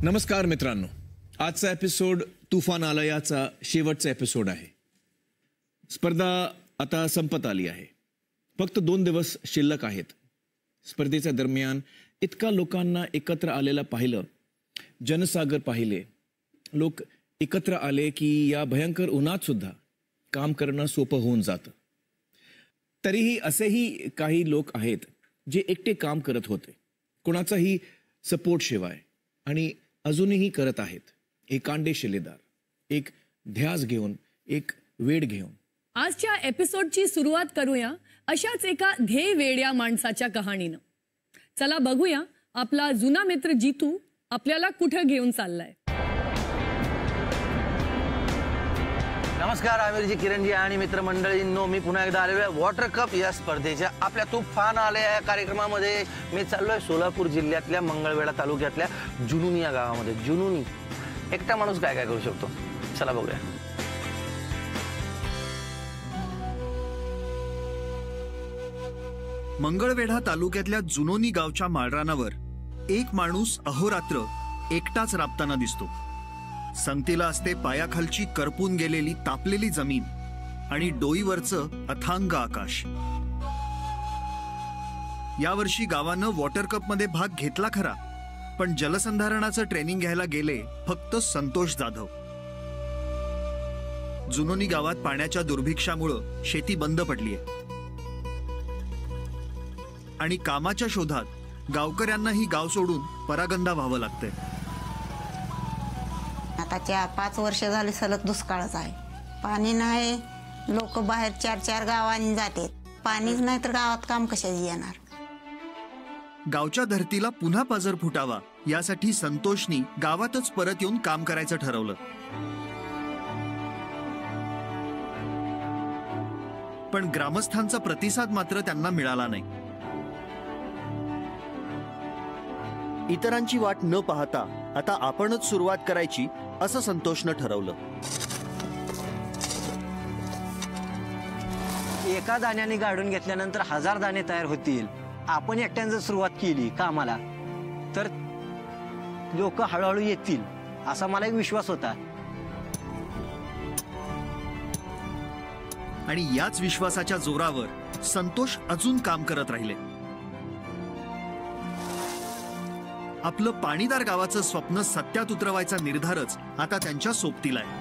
नमस्कार मित्रांनो, आजचा एपिसोड तुफान आलयाचा शेवटचा एपिसोड आहे. स्पर्धा आता संपत आली आहे. फक्त 2 दिवस शिल्लक आहेत. स्पर्धेच्या दरम्यान इतका लोकांना एकत्र आलेला पाहिलं, जनसागर पाहिले, लोक एकत्र आले की या भयंकर उन्हात सुद्धा काम करणं सोपं होऊन जातं. तरीही असेही काही लोक आहेत जे एकटे काम करत होते, कोणाचाही सपोर्ट शिवाय, आणि अजूनही करत आहेत. एक कांडे शिलेदार, एक ध्यास घेऊन, एक वेड घेऊन. आजच्या एपिसोडची सुरुवात करूया अशाच एका ध्येय वेड्या माणसाच्या कहाणीनं. चला बघूया आपला जुना मित्र जितू आपल्याला कुठे घेऊन चाललाय. नमस्कार, आमिरजी, किरणजी आणि मित्रमंडळींनो, मी पुन्हा एकदा आलेलो आहे वॉटर कप या स्पर्धेच्या आपल्या तुफान आल्या या कार्यक्रमामध्ये. मी चाललोय सोलापूर जिल्ह्यातल्या मंगळवेढा तालुक्यातल्या जुनूनी या गावामध्ये. जुनूनी एकटा माणूस काय काय करू शकतो, चला बघूया. मंगळवेढा तालुक्यातल्या जुनोनी गावच्या माळरानावर एक माणूस अहोरात्र एकटाच राबताना दिसतो. संगतीला असते पायाखालची करपून गेलेली तापलेली जमीन आणि डोईवरचं अथांग आकाश. यावर्षी गावानं वॉटर कप मध्ये भाग घेतला खरा, पण जलसंधारणाचं ट्रेनिंग घ्यायला गेले फक्त संतोष जाधव. जुनोनी गावात पाण्याच्या दुर्भिक्षामुळं शेती बंद पडलीय आणि कामाच्या शोधात गावकऱ्यांनाही गाव सोडून परागंदा व्हावं लागतंय. आता 5 वर्ष झाले सलग दुष्काळच आहे. पाणी नाही, लोक बाहेर 4-4 गावांनी जाते. पाणीच नाही तर गावात काम कशाची येणार. गावच्या धरतीला पुन्हा पजर फुटावा यासाठी संतोषनी गावातच परत येऊन काम करायचं ठरवलं. पण ग्रामस्थांचा प्रतिसाद मात्र त्यांना मिळाला नाही. इतरांची वाट न पाहता आता आपणच सुरुवात करायची असं संतोषनं ठरवलं. एका दाण्याने गाडून घेतल्यानंतर 1000 दाणे तयार होतील. आपण एकट्याने जर सुरुवात केली कामाला तर लोक हळूहळू येतील असा मला एक विश्वास होता. आणि याच विश्वासाच्या जोरावर संतोष अजून काम करत राहिले. आपलं पाणीदार गावाचं स्वप्न सत्यात उतरवायचा निर्धारच आता त्यांच्या सोबतीला आहे.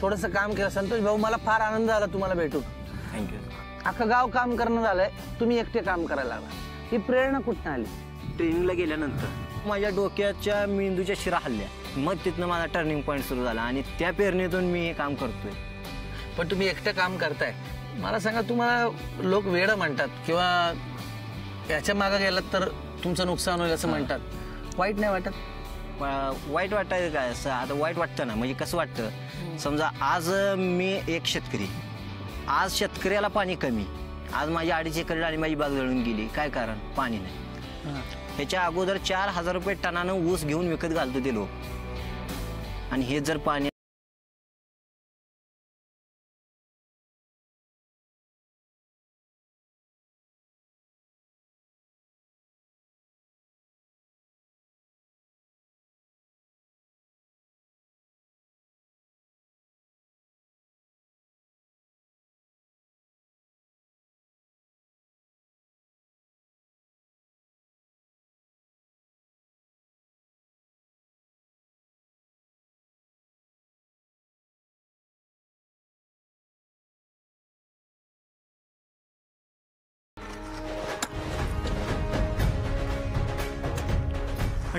थोडंसं काम केलं संतोष भाऊ, मला फार आनंद झाला तुम्हाला भेटून. थँक्यू. अख्खं गाव काम करणं झालंय, तुम्ही एकटे काम करायला लागला. ही प्रेरणा कुठं आली? ट्रेनिंगला गेल्यानंतर माझ्या डोक्याच्या मेंदूच्या शिरा हल्ल्या, मग तिथनं माझा टर्निंग पॉईंट सुरू झाला आणि त्या प्रेरणेतून मी हे काम करतोय. पण तुम्ही एकटं काम करताय, मला सांगा, तुम्हाला लोक वेडं म्हणतात किंवा याच्या मागं गेलात तर तुमचं नुकसान होईल असं म्हणतात, वाईट नाही वाटत? वाईट वाटायचं काय असं? आता वाईट वाटतं ना, म्हणजे कसं वाटतं, समजा आज मी एक शेतकरी, आज शेतकऱ्याला पाणी कमी, आज माझी 2.5 एकर आणि माझी बाग जळून गेली. काय कारण? पाणी नाही. ह्याच्या अगोदर 4000 रुपये टनानं ऊस घेऊन विकत घालतो ते लोक, आणि हे जर पाणी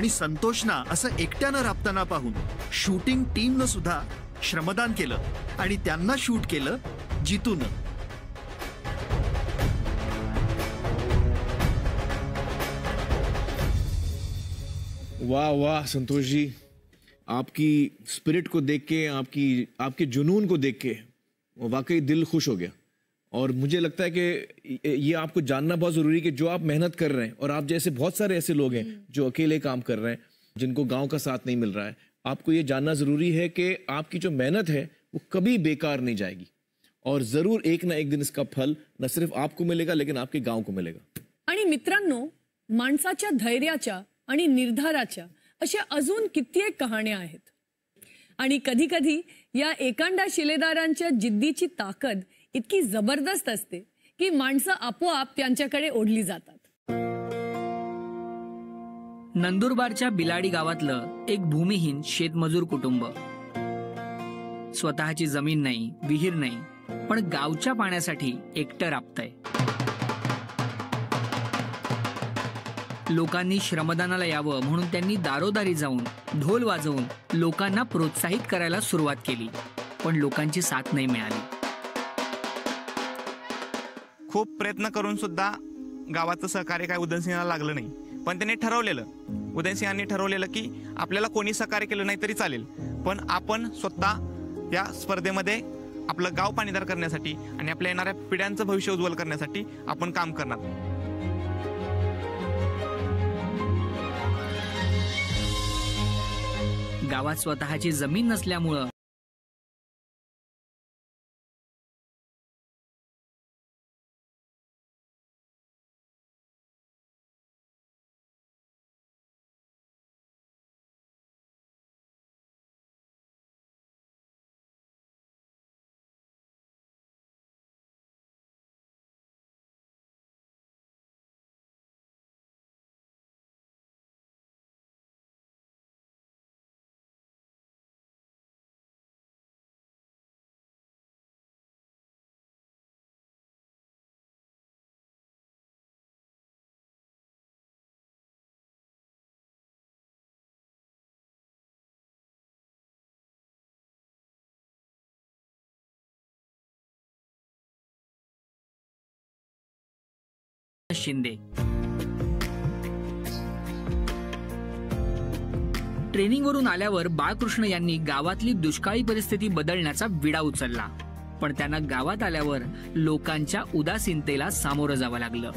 आणि संतोषना असं एकट्यानं राबताना पाहून शूटिंग टीमनं सुद्धा श्रमदान केलं आणि त्यांना शूट केलं जितूनं. वाह वाह संतोष जी, आपकी स्पिरिट को देख के, आपके जुनून को देख के वाकई दिल खुश हो गया. और मुझे लगता है कि ये आपको जानना बहुत जरूरी है कि जो आप मेहनत कर रहे हैं, और आप जैसे बहुत सारे ऐसे लोग हैं जो अकेले काम कर रहे हैं, जिनको गांव का साथ नहीं मिल रहा है, आपको ये जानना जरूरी है कि आपकी जो मेहनत है वो कभी बेकार नहीं जाएगी और जरूर एक ना एक दिन इसका फल न सिर्फ आपको मिलेगा लेकिन आपके गांव को मिलेगा. आणि मित्रांनो, माणसाच्या धैर्याच्या आणि निर्धाराच्या अशा अजून कित्येक कहाण्या आहेत. आणि कधी कधी या एकांडा शिलेदारांच्या जिद्दीची ताकद इतकी जबरदस्त असते की माणसं आपोआप त्यांच्याकडे ओढली जातात. नंदुरबारच्या बिलाडी गावातलं एक भूमिहीन शेतमजूर कुटुंब. स्वतःची जमीन नाही, विहीर नाही, पण गावच्या पाण्यासाठी एकटं राबतंय. लोकांनी श्रमदानाला यावं म्हणून त्यांनी दारोदारी जाऊन ढोल वाजवून लोकांना प्रोत्साहित करायला सुरुवात केली, पण लोकांची साथ नाही मिळाली. खूप प्रयत्न करून सुद्धा गावाचं सहकार्य काय उदयनसिंहाला लागलं नाही. पण त्यांनी ठरवलेलं, उदयनसिंहांनी ठरवलेलं की आपल्याला कोणी सहकार्य केलं नाही तरी चालेल, पण आपण स्वतः या स्पर्धेमध्ये आपलं गाव पाणीदार करण्यासाठी आणि आपल्या येणाऱ्या पिढ्यांचं भविष्य उज्ज्वल करण्यासाठी आपण काम करणार. गावात स्वतःची जमीन नसल्यामुळं शिंदे. ट्रेनिंगवरून आल्यावर बाळकृष्ण यांनी गावातली दुष्काळी परिस्थिती बदलण्याचा विडा उचलला, पण त्यांना गावात आल्यावर लोकांच्या उदासीनतेला सामोरं जावं लागलं.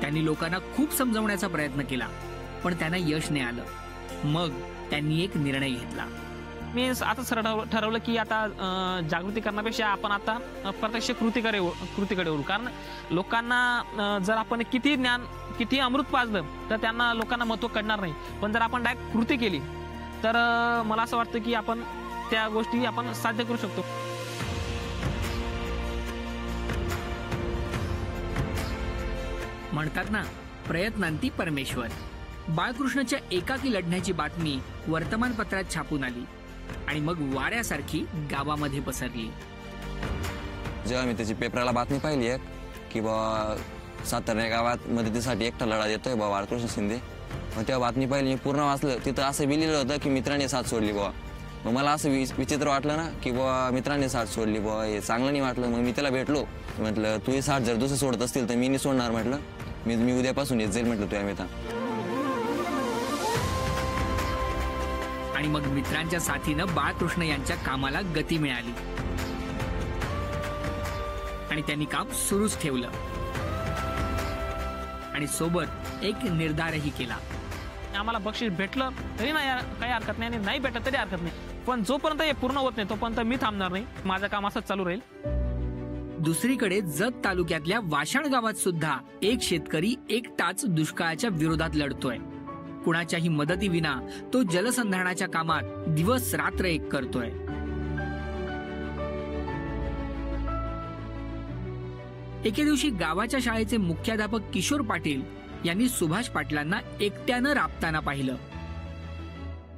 त्यांनी लोकांना खूप समजवण्याचा प्रयत्न केला, पण त्यांना यश नाही आलं. मग त्यांनी एक निर्णय घेतला. मी आता ठरवलं की आता जागृती करण्यापेक्षा आपण आता प्रत्यक्ष कृतीकडे वळू. कारण लोकांना जर आपण किती अमृत पाजलं तर त्यांना लोकांना महत्त्व कळणार नाही, पण जर आपण डायरेक्ट कृती केली तर मला असं वाटतं की आपण त्या गोष्टी आपण साध्य करू शकतो. म्हणतात ना, प्रयत्नांती परमेश्वर. बाळकृष्णच्या एकाकी लढण्याची बातमी वर्तमानपत्रात छापून आली आणि मग वाऱ्यासारखी गावामध्ये पसरली. जेव्हा मी त्याची पेपराला बातमी पाहिली आहे की बाबा सातारा गावात मदतीसाठी एकटा लढा देतोय बाबा बाळकृष्ण शिंदे, मग तेव्हा बातमी पाहिली, मी पूर्ण वाचलं. तिथं असं बी लिहिलं होतं की मित्रांनी साथ सोडली बाबा. मग मला असं विचित्र वाटलं ना की बाबा मित्रांनी साथ सोडली बाबा, हे चांगलं नाही वाटलं. मग मी त्याला भेटलो, म्हटलं तू ही साथ जर दुसरं सोडत असतील तर मी नाही सोडणार. म्हटलं मी उद्यापासून येत जाईल म्हटलं तुझ्या मित्रा. आणि मग मित्रांच्या साथीनं बाळकृष्ण यांच्या कामाला गती मिळाली आणि त्यांनी काम सुरूच ठेवलं आणि सोबत एक निर्धारही केला. आम्हाला बक्षीस भेटलं तरी काही हरकत नाही आणि नाही भेटलं तरी हरकत नाही, पण जोपर्यंत हे पूर्ण होत नाही तोपर्यंत मी थांबणार नाही. माझं काम असंच चालू राहील. दुसरीकडे जत तालुक्यातल्या वाशाण गावात सुद्धा एक शेतकरी एकटाच दुष्काळाच्या विरोधात लढतोय. कुणाच्याही मदतीविना तो जलसंधारणाच्या कामात दिवस रात्र एक करतोय. एके दिवशी गावाच्या शाळेचे मुख्याध्यापक किशोर पाटील यांनी सुभाष पाटलांना एकट्यानं राबताना पाहिलं.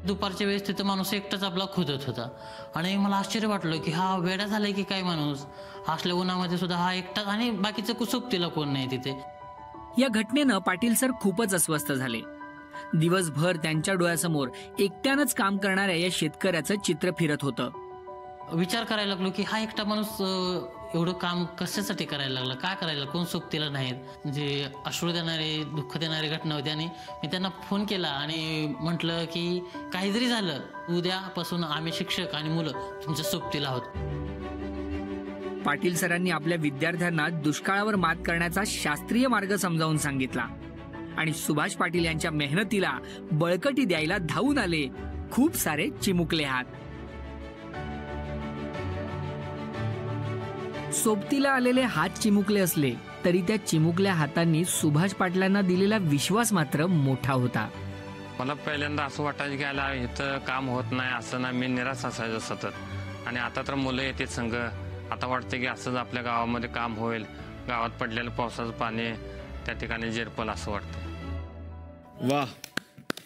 दुपारच्या वेळेस तिथं माणूस एकटाच आपला खोदत होता आणि मला आश्चर्य वाटलं की हा वेडा झालाय की काय माणूस. असल्या उन्हामध्ये सुद्धा हा एकटाच आणि बाकीचं सोबतीला कोण नाही तिथे. या घटनेनं पाटील सर खूपच अस्वस्थ झाले. दिवसभर त्यांच्या डोळ्यासमोर एकट्यानंच काम करणाऱ्या या शेतकऱ्याचं चित्र फिरत होतं. विचार करायला लागलो की हा एकटा माणूस एवढं काम कशासाठी करायला लागला, काय करायला, कोण सोबतीला नाहीत. जे अश्रू देणारे, दुःख देणारी घटना होती. आणि मी त्यांना फोन केला आणि म्हटलं की काही जरी झालं, उद्यापासून आम्ही शिक्षक आणि मुलं तुमच्या सोबतीला आहोत. पाटील सरांनी आपल्या विद्यार्थ्यांना दुष्काळावर मात करण्याचा शास्त्रीय मार्ग समजावून सांगितला आणि सुभाष पाटील यांच्या मेहनतीला बळकटी द्यायला धावून आले खूप सारे चिमुकले हात. सोबतीला आलेले हात चिमुकले असले तरी त्या चिमुकल्या हातांनी सुभाष पाटलांना दिलेला विश्वास मात्र मोठा होता. मला पहिल्यांदा असं वाटायचं की आला इथं काम होत नाही, असं ना, मी निराश असायचो सतत. आणि आता तर मुलं येते संघ, आता वाटतं की असंच आपल्या गावामध्ये काम होईल, गावात पडलेलं पावसाचं पाणी त्या ठिकाणी जिरपल असं वाटतं. वाह,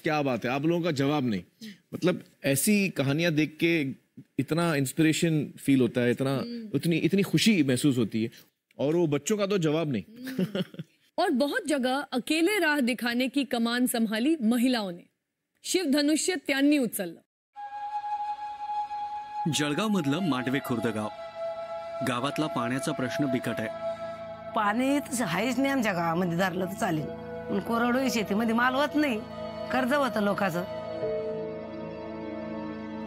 क्या बात है. आप लोगों का जवाब नहीं, मतलब ऐसी कहानियां देख के इतना इंस्पिरेशन फील होता है, इतनी खुशी महसूस होती है. और वो बच्चों का तो जवाब नहीं. और बहुत जगह अकेले राह दिखाने की कमान संभाली महिलाओं ने. शिवधनुष्य त्यांनी उचललं. जळगाव मधलं मांडवे खुर्द गाव. गावातला पाण्याचा प्रश्न बिकट आहे. पाणी तसं हायच नाही आमच्या गावामध्ये, धरलं तर चालेल, पण कोरडोई शेतीमध्ये माल होत नाही, कर्ज होतं लोकांचं.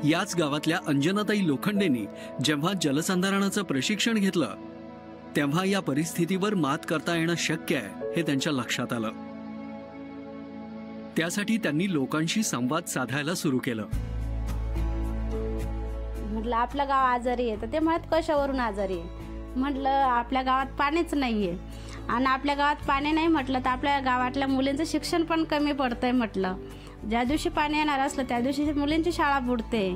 याच गावातल्या अंजनाताई लोखंडेंनी जेव्हा जलसंधारणाचं प्रशिक्षण घेतलं तेव्हा या परिस्थितीवर मात करता येणं शक्य आहे हे त्यांच्या लक्षात आलं. त्यासाठी त्यांनी लोकांशी संवाद साधायला सुरू केलं. म्हटलं आपलं गाव आजारी आहे, तर ते म्हणत कशावरून आजारी आहे. म्हटलं आपल्या गावात पाणीच नाहीये, आणि आपल्या गावात पाणी नाही म्हटलं तर आपल्या गावातल्या मुलींचं शिक्षण पण कमी पडतंय. म्हटलं ज्या दिवशी पाणी येणार असलं त्या दिवशी मुलींची शाळा बुडते,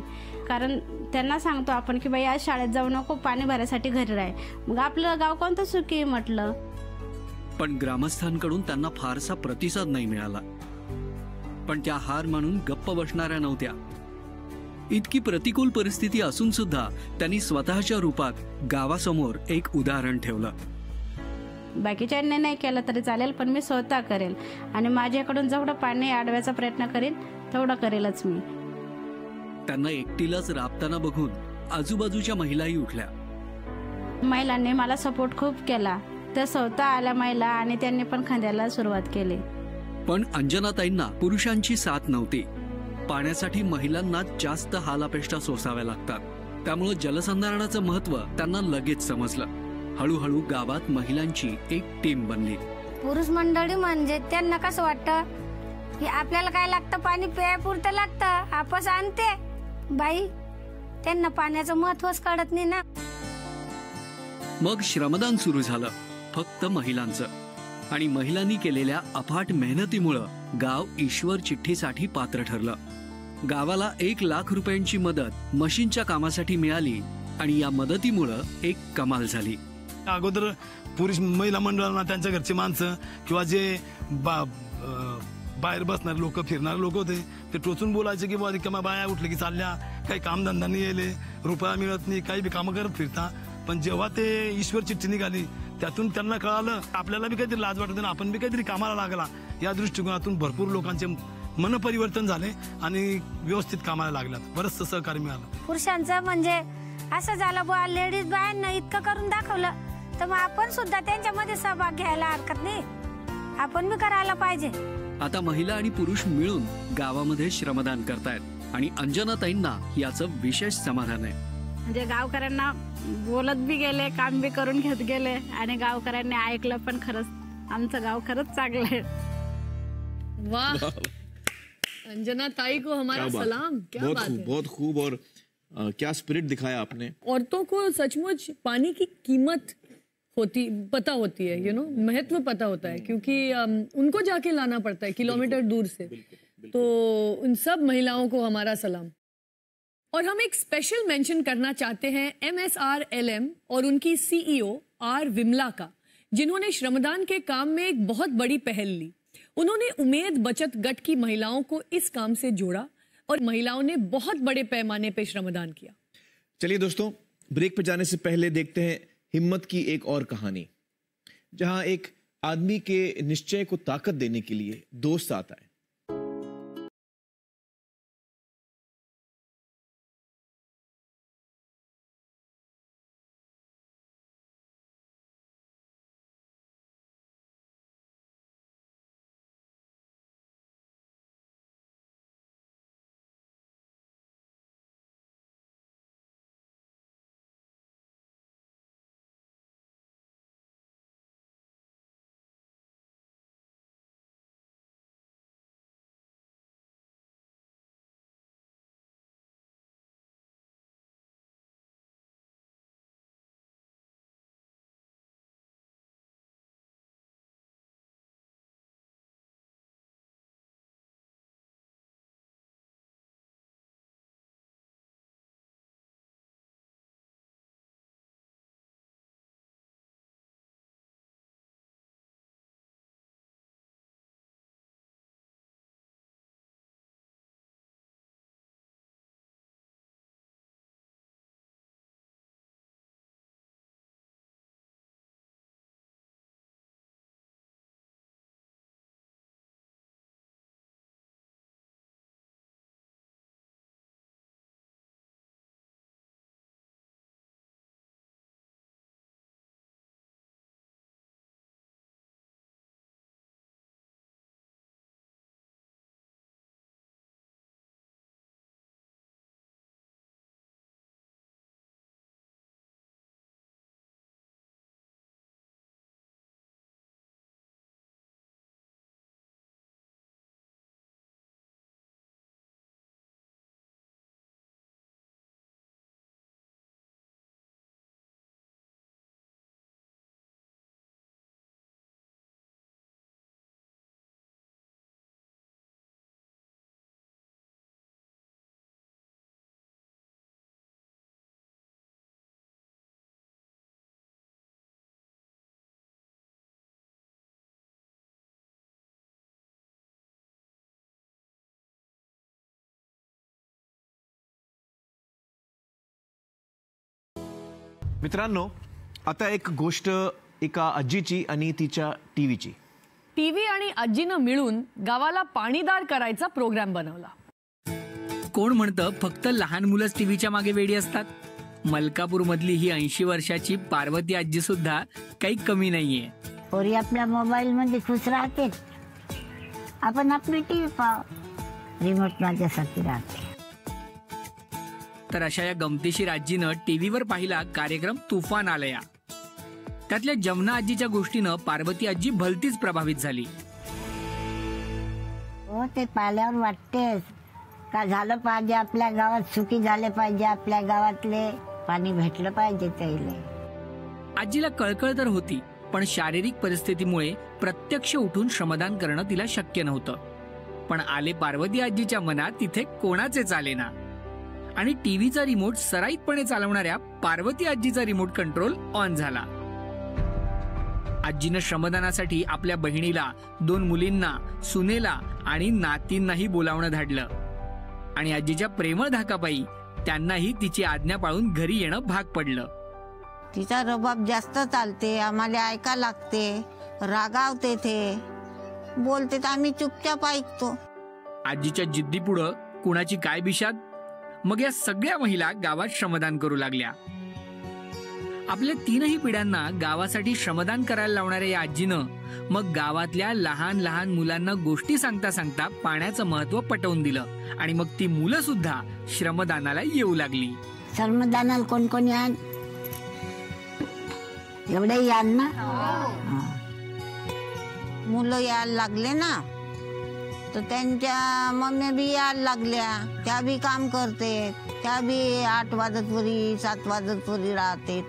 कारण त्यांना सांगतो आपण की बाई आज शाळेत जाऊ नको, पाणी भरायसाठी घरी राह. मग आपलं गाव कोणतं सुखी म्हटलं. पण ग्रामस्थांकडून त्यांना फारसा प्रतिसाद नाही मिळाला. पण त्या हार मानून गप्प बसणाऱ्या नव्हत्या. इतकी प्रतिकूल परिस्थिती असून सुद्धा त्यांनी स्वतःच्या रूपात गावासमोर एक उदाहरण ठेवलं. बाकीच्यांनी नाही केलं तरी चालेल, पण मी स्वतः करेल, आणि माझ्याकडून जेवढं पाणी अडवायचा प्रयत्न करेन तेवढं करेलच मी. त्यांना एकटीलाच राबताना बघून आजूबाजूच्या महिलाही उठल्या. महिलांनी मला सपोर्ट खूप केला. त्या स्वतः आल्या महिला, आणि त्यांनी पण खांद्याला सुरुवात केली. पण अंजनाताईंना पुरुषांची साथ नव्हती. पाण्यासाठी महिलांना जास्त हालापेष्टा सोसाव्या लागतात. त्यामुळे जलसंधारणाचं महत्व त्यांना लगेच समजलं. हळूहळू गावात महिलांची एक टीम बनली. पुरुष मंडळी म्हणजे त्यांना कसं वाटतं की आपल्याला काय लागतं, पाणी प्यायपुरतं लागतं, आपस आणते बाई. त्यांना पाण्याचं महत्वच कळत नाही ना. मग श्रमदान सुरू झालं, फक्त महिलांचं. आणि महिलांनी केलेल्या अफाट मेहनतीमुळं गाव ईश्वर चिठ्ठीसाठी पात्र ठरलं. गावाला 1 लाख रुपयांची मदत मशीनच्या कामासाठी मिळाली आणि या मदतीमुळं एक कमाल झाली. अगोदर पुरुष महिला मंडळांना त्यांच्या घरचे माणसं किंवा जे बाहेर बसणारे लोक, फिरणारे लोक होते, ते टोचून बोलायचे की बाबा रिकाम्या बाया उठले की चालल्या, काही कामधंदा नाही येले, रुपया मिळत नाही, काही बी कामं करत फिरता. पण जेव्हा ते ईश्वर चिठ्ठी निघाली त्यातून त्यांना कळालं आपल्याला बी काहीतरी लाज वाटत नाही, आपण बी काहीतरी कामाला लागला. या दृष्टिकोनातून भरपूर लोकांचे मन परिवर्तन झाले आणि व्यवस्थित कामाला लागल्यात. बरंचसं सहकार्य मिळालं. पुरुषांचं म्हणजे असं झालं बुवा, लेडीज बायांना इतकं करून दाखवलं तर मग आपण सुद्धा त्यांच्यामध्ये सहभाग घ्यायला हरकत नाही, आपण बी करायला पाहिजे. आता महिला आणि पुरुष मिळून गावामध्ये श्रमदान करतायत आणि अंजनाताईंना याचं विशेष समाधान आहे. म्हणजे गावकऱ्यांना बोलत बी गेले, काम बी करून घेत गेले, आणि गावकऱ्यांनी ऐकलं पण. खरंच आमचं गाव खरंच चांगलं आहे. वाह, अंजना ताई को हमारा सलाम. क्या बहुत बात खूब, है. बहुत खूब. और क्या स्पिरिट दिखाया आपने. औरतों को सचमुच पानी की कीमत पता होती है, यू नो, महत्व पता होता है, क्योंकि उनको जाके लाना पड़ता है किलोमीटर दूर से. तो उन सब महिलाओं को हमारा सलाम. और हम एक स्पेशल मेंशन करना चाहते हैं MSRLM और उनकी CEO R विमला का, जिन्होंने श्रमदान के काम में एक बहुत बड़ी पहल ली. उन्होंने उमेद बचत गट की महिलाओं को इस काम से जोड़ा और महिलाओं ने बहुत बड़े पैमाने पे श्रमदान किया. चलिए दोस्तों, ब्रेक पे जाने से पहले देखते हैं हिम्मत की एक और कहानी, जहां एक आदमी के निश्चय को ताकत देने के लिए दोस्त आता है। मित्रांनो, आता एक गोष्ट एका आजीची आणि तिच्या टीव्हीची. टीव्ही आणि आजीनं मिळून गावाला पाणीदार करायचा प्रोग्राम बनवला. कोण म्हणतं फक्त लहान मुलंच टीव्हीच्या मागे वेडी असतात? मलकापूर मधली ही 80 वर्षाची पार्वती आजी सुद्धा काही कमी नाहीये. पोरी आपल्या मोबाईल मध्ये खुश राहते, आपण आपली टीव्ही पाहू, रिमोट माझ्यासाठी राहते. तर अशा या गमतीशीर आजीनं टीव्हीवर पाहिला कार्यक्रम तुफान आलया. त्यातल्या जमुना आजीच्या गोष्टीनं पार्वती आजी भलतीच प्रभावित झाली. हो, ते पाहिल्यावर वाटतेच का झालं पाहिजे, आपल्या गावात सुखी झाले पाहिजे, आपल्या गावातले पाणी भेटलं पाहिजे त्याला. आजीला कळकळ तर होती, पण शारीरिक परिस्थितीमुळे प्रत्यक्ष उठून श्रमदान करणं तिला शक्य नव्हतं. पण आले पार्वती आजीच्या मनात तिथे कोणाचे चालेना आणि टीव्हीचा रिमोट सराईतपणे चालवणाऱ्या पार्वती आजीचा रिमोट कंट्रोल ऑन झाला. आजीनं श्रमदानासाठी आपल्या बहिणीला, 2 मुलींना, सुनेला आणि नातींनाही बोलावणं धाडलं. आणि आजीच्या प्रेमळ धाकापायी त्यांनाही तिची आज्ञा पाळून घरी येणं भाग पडलं. तिचा रबाब जास्त चालते, आम्हाला ऐका लागते, रागावते, ते बोलते तर आम्ही चुपचाप ऐकतो. आजीच्या जिद्दीपुढं कुणाची काय बिशाद. मग या सगळ्या महिला गावात श्रमदान करू लागल्या. आपल्या 3ही पिढ्यांना गावासाठी श्रमदान करायला लावणाऱ्या या आजीनं मग गावातल्या लहान लहान मुलांना गोष्टी सांगता सांगता पाण्याचं महत्व पटवून दिलं आणि मग ती मुलं सुद्धा श्रमदानाला येऊ लागली. श्रमदानाला कोण कोण यान? एवढे यान ना? मुलं यायला लागले ना, तर त्यांच्या मम्मी बी यायला लागल्या, त्या बी काम करते, त्या बी 8 वाजतवरी 7 वाजतवरी राहते.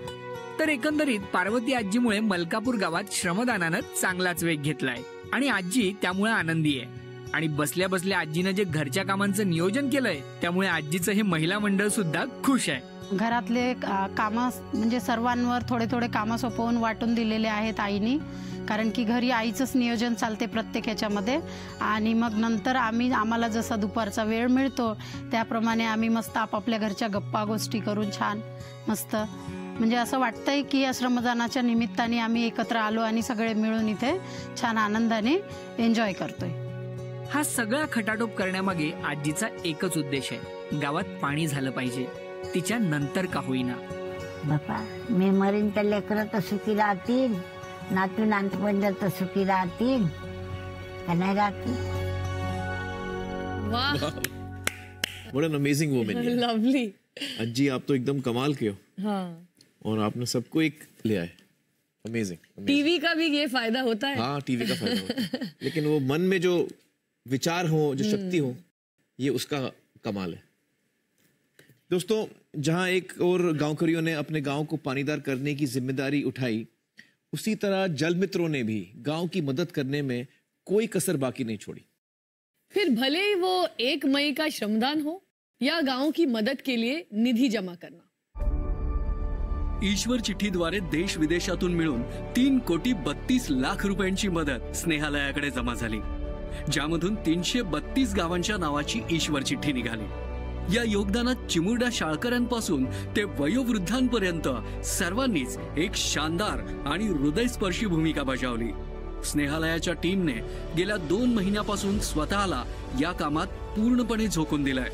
तर एकंदरीत पार्वती आजीमुळे मलकापूर गावात श्रमदानानं चांगलाच वेग घेतलाय आणि आजी त्यामुळे आनंदी आहे. आणि बसल्या बसल्या आजीनं जे घरच्या कामांचं नियोजन केलंय त्यामुळे आजीचं हे महिला मंडळ सुद्धा खुश आहे. घरातले काम म्हणजे सर्वांवर थोडे थोडे कामं सोपवून वाटून दिलेले आहेत आईनी, कारण की घरी आईचंच नियोजन चालते प्रत्येक ह्याच्यामध्ये. आणि मग नंतर आम्हाला जसा दुपारचा वेळ मिळतो त्याप्रमाणे आम्ही मस्त आपापल्या घरच्या गप्पा गोष्टी करून छान मस्त म्हणजे असं वाटतंय की या श्रमदानाच्या निमित्ताने आम्ही एकत्र आलो आणि सगळे मिळून इथे छान आनंदाने एन्जॉय करतोय. हा सगळा खटाटोप करण्यामागे आजीचा एकच उद्देश आहे, गावात पाणी झालं पाहिजे, तिच्या नंतर का होईना. बापा मी मरीन तर लेकरं तर सुखी राहतील, नातू नातवंड तर सुखी राहतील का नाही राहतील. वाह, What an amazing woman. Lovely. अज्जी आप तो एकदम कमाल के हो. हाँ, और आपने सबको एक ले आए. अमेजिंग. टीवी का भी ये फायदा होता है. हाँ, टीवी का फायदा होता है, लेकिन वो मन में जो विचार हो, जो शक्ति हो, ये उसका कमाल है. दोस्तों, जहां एक और गांवकरियों ने अपने गांव को पानीदार करने की जिम्मेदारी उठाई, उसी तरह जल मित्रों ने भी गांव की मदद करने में कोई कसर बाकी नहीं छोड़ी. फिर भले ही वो 1 मई का श्रमदान हो या गांव की मदद के लिए निधि जमा करना. ईश्वर चिठ्ठीद्वारे देश विदेशातून मिळून 3,32,00,000 रुपयांची मदत स्नेहालयाकडे जमा झाली, ज्यामधून 332 गावांच्या नावाची ईश्वर चिठ्ठी निघाली. या योगदानात चिमुरड्या शाळकऱ्यांपासून ते वयोवृद्धांपर्यंत सर्वांनीच एक शानदार आणि हृदयस्पर्शी भूमिका बजावली. स्नेहालयाच्या टीमने गेल्या 2 महिन्यापासून स्वतःला या कामात पूर्णपणे झोकून दिलंय.